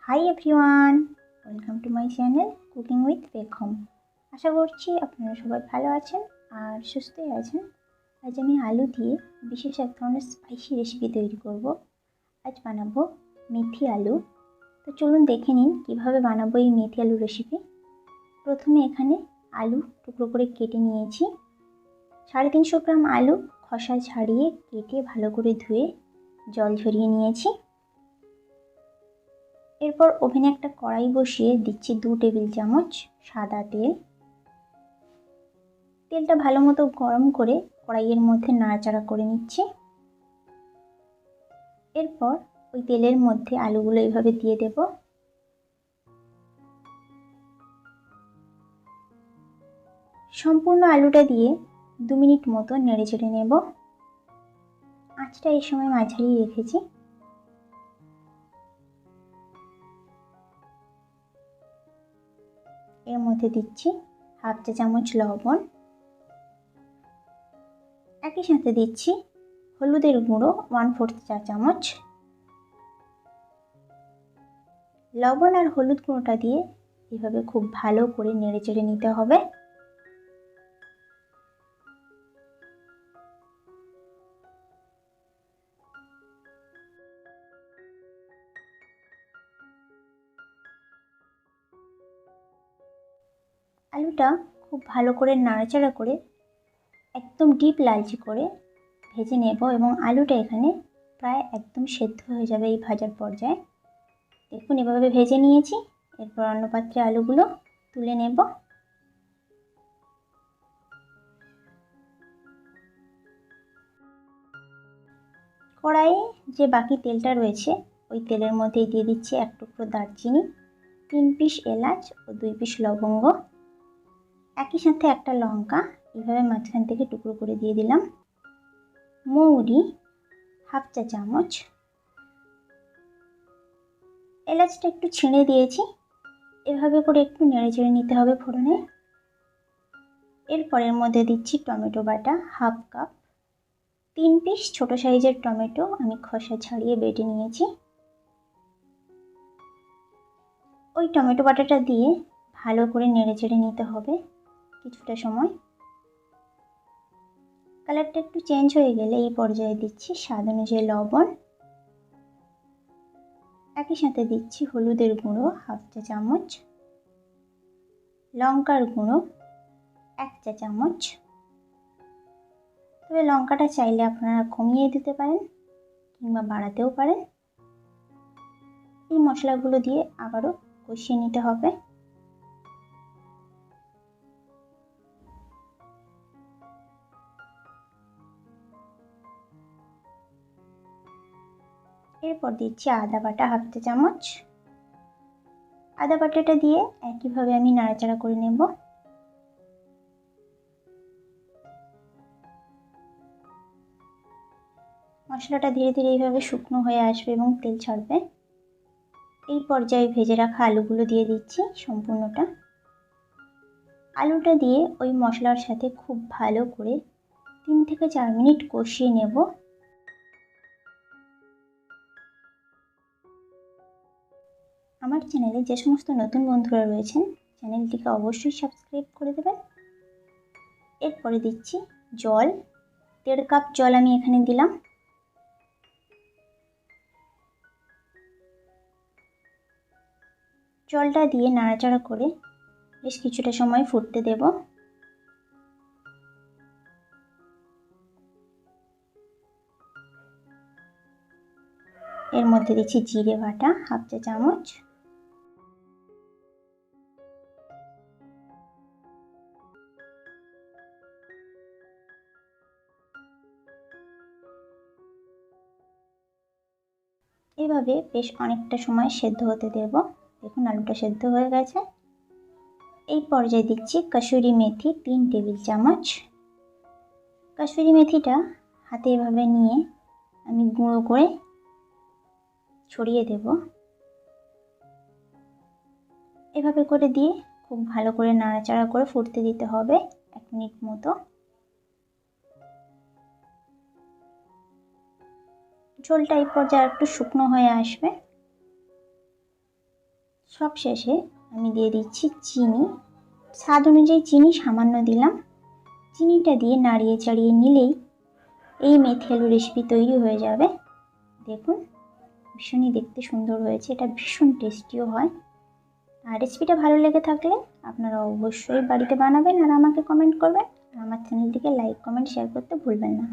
Hi everyone, welcome to my channel cooking with পেখম। আশা করছি আপনারা সবাই ভালো আছেন আর সুস্থই আছেন। আজ আমি আলু দিয়ে বিশেষ এক ধরনের স্পাইসি রেসিপি তৈরি করব। আজ বানাবো মেথি আলু। তো চলুন দেখে নিন কীভাবে বানাবো এই মেথি আলু রেসিপি। প্রথমে এখানে আলু টুকরো করে কেটে নিয়েছি। 350 গ্রাম আলু খোসা ছাড়িয়ে কেটে ভালো করে ধুয়ে জল ঝরিয়ে নিয়েছি। এরপর ওভেনে একটা কড়াই বসিয়ে দিচ্ছি 2 টেবিল চামচ সাদা তেল। তেলটা ভালো মতো গরম করে কড়াইয়ের মধ্যে নাড়াচাড়া করে নিচ্ছি। এরপর ওই তেলের মধ্যে আলুগুলো এইভাবে দিয়ে দেব। সম্পূর্ণ আলুটা দিয়ে 2 মিনিট মতো নেড়ে চেড়ে নেব। আঁচটা এই সময় মাঝারি রেখেছি। এর মধ্যে দিচ্ছি হাফ চা চামচ লবণ, একই সাথে দিচ্ছি হলুদের গুঁড়ো 1/4 চা চামচ। লবণ আর হলুদ গুঁড়োটা দিয়ে এভাবে খুব ভালো করে নেড়ে চেড়ে নিতে হবে। আলুটা খুব ভালো করে নাড়াচাড়া করে একদম ডিপ লালচে করে ভেজে নেব এবং আলুটা এখানে প্রায় একদম সেদ্ধ হয়ে যাবে এই ভাজার পর্যায়ে। দেখুন এভাবে ভেজে নিয়েছি। এরপর অন্য পাত্রে আলুগুলো তুলে নেব। কড়াইয়ে যে বাকি তেলটা রয়েছে ওই তেলের মধ্যেই দিয়ে দিচ্ছি 1 টুকরো দারচিনি, 3 পিস এলাচ ও 2 পিস লবঙ্গ, একই সাথে একটা লঙ্কা এইভাবে মাঝখান থেকে টুকরো করে দিয়ে দিলাম। মৌরি হাফ চা চামচ, এলাচটা একটু ছিঁড়ে দিয়েছি। এভাবে করে একটু নেড়ে চেড়ে নিতে হবে ফোড়নে। এরপর এর মধ্যে দিচ্ছি টমেটো বাটা হাফ কাপ। 3 পিস ছোট সাইজের টমেটো আমি খোসা ছাড়িয়ে বেটে নিয়েছি। ওই টমেটো বাটাটা দিয়ে ভালো করে নেড়ে চেড়ে নিতে হবে কিছুটা সময়। কালারটা একটু চেঞ্জ হয়ে গেলে এই পর্যায়ে দিচ্ছি স্বাদ অনুযায়ী লবণ, একই সাথে দিচ্ছি হলুদের গুঁড়ো হাফ চা চামচ, লঙ্কার গুঁড়ো 1 চা চামচ। তবে লঙ্কাটা চাইলে আপনারা কমিয়ে দিতে পারেন কিংবা বাড়াতেও পারেন। এই মশলাগুলো দিয়ে আবারও কষিয়ে নিতে হবে। এরপর দিচ্ছি আদা বাটা হাফ চা চামচ। আদা বাটাটা দিয়ে একইভাবে আমি নাড়াচাড়া করে নেব। মশলাটা ধীরে ধীরে এইভাবে শুকনো হয়ে আসবে এবং তেল ছাড়বে। এই পর্যায়ে ভেজে রাখা আলুগুলো দিয়ে দিচ্ছি সম্পূর্ণটা। আলুটা দিয়ে ওই মশলার সাথে খুব ভালো করে 3 থেকে 4 মিনিট কষিয়ে নেব। আমার চ্যানেলে যে সমস্ত নতুন বন্ধুরা রয়েছেন চ্যানেলটিকে অবশ্যই সাবস্ক্রাইব করে দেবেন। এরপরে দিচ্ছি জল, 1.5 কাপ জল আমি এখানে দিলাম। জলটা দিয়ে নাড়াচাড়া করে বেশ কিছুটা সময় ফুটতে দেব। এর মধ্যে দিচ্ছি জিরে বাটা হাফ চা চামচ, এভাবে বেশ অনেকটা সময় সেদ্ধ হতে দেব। দেখুন আলুটা সেদ্ধ হয়ে গেছে। এই পর্যায়ে দিচ্ছি কসুরি মেথি 3 টেবিল চামচ। কসুরি মেথিটা হাতে এভাবে নিয়ে আমি গুঁড়ো করে ছড়িয়ে দেব। এভাবে করে দিয়ে খুব ভালো করে নাড়াচাড়া করে ফুটতে দিতে হবে 1 মিনিট মতো। ঝোলটা এই পর্যায়ে একটু শুকনো হয়ে আসবে। সব শেষে আমি দিয়ে দিচ্ছি চিনি। স্বাদ অনুযায়ী চিনি সামান্য দিলাম। চিনিটা দিয়ে নাড়িয়ে চাড়িয়ে নিলেই এই মেথি আলু রেসিপি তৈরি হয়ে যাবে। দেখুন ভীষণই দেখতে সুন্দর হয়েছে, এটা ভীষণ টেস্টিও হয়। আর রেসিপিটা ভালো লেগে থাকলে আপনারা অবশ্যই বাড়িতে বানাবেন আর আমাকে কমেন্ট করবেন। আর আমার চ্যানেলটিকে লাইক, কমেন্ট, শেয়ার করতে ভুলবেন না।